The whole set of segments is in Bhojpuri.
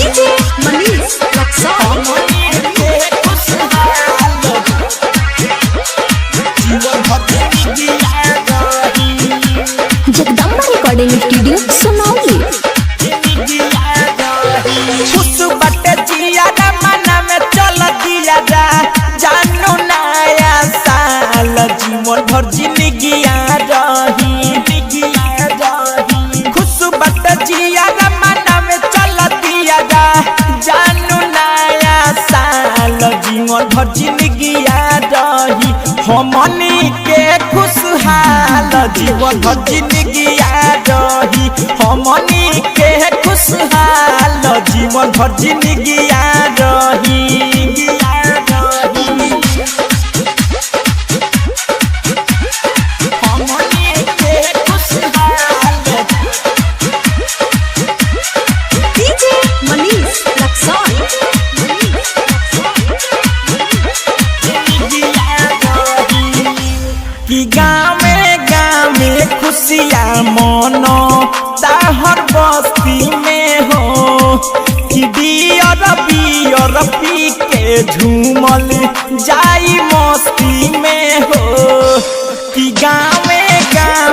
DJ Manish Raxaul Jagdamba recording studio Sunauli. जीवन भर जिंदगी खुश बट जिया मना में चल दिया जा जानू नया साल जीवन भर जिंदगी रही हमनी के खुशहाल जीवन भर जिंदगी रही हमनी के खुशहाल जीवन भर जिंदगी रही। कि गाँव खुशियाँ मनो ताहर बस्ती में हो कि बियर पी के झूमल जाई मस्ती में हो कि गाँव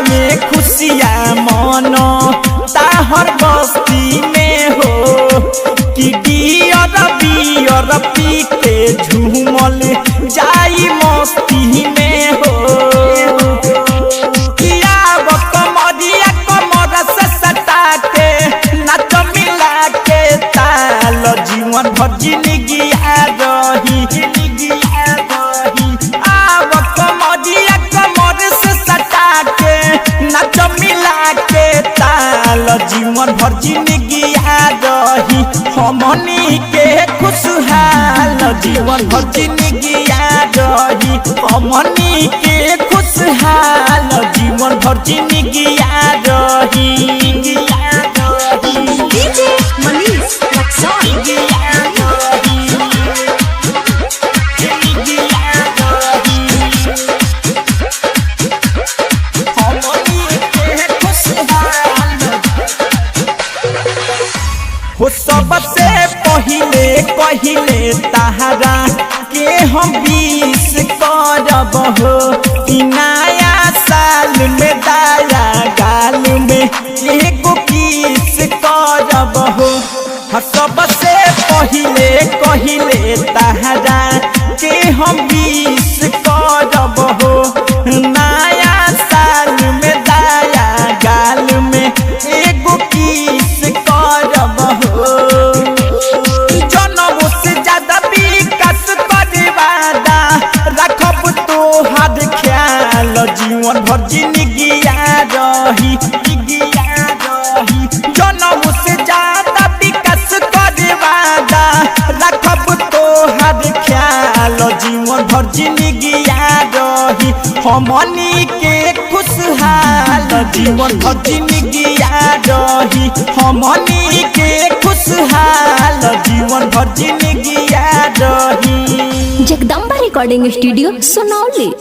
खुशियाँ मनो ताहर बस्ती में हो कि बियर पी के झूमल जाई मस्ती में हो जीवन भर जिंदगी रही आब कमरिया कमर से सटा के नाच मिला के ताल जीवन भर जिंदगी रही हमनी के खुशहाल जीवन भर जिंदगी रही हमनी के खुशहाल जीवन भर जिंदगी रही। डीजे मनीष रक्सौल हो सबसे पहिले तहरा के हम विश करब हो कि नया साल में दाया गाल में एगो किस करब हो। सबसे पहिले तहरा के हम विश करब हो नया साल में दाया गाल में एगो किस करब हो। जनम से ज्यादा विकास करे वादा रखब तोहर ख्याल जीवन भर जिंदगी रही जनम से ज्यादा विकास करे वादा रखब तोहर ख्याल जीवन भर जिंदगी रही हमनी के खुशहाल जीवन भर जिंदगी रही हमनी के खुशहाल जीवन भर जिंदगी रही। Jagdamba recording studio Sunauli.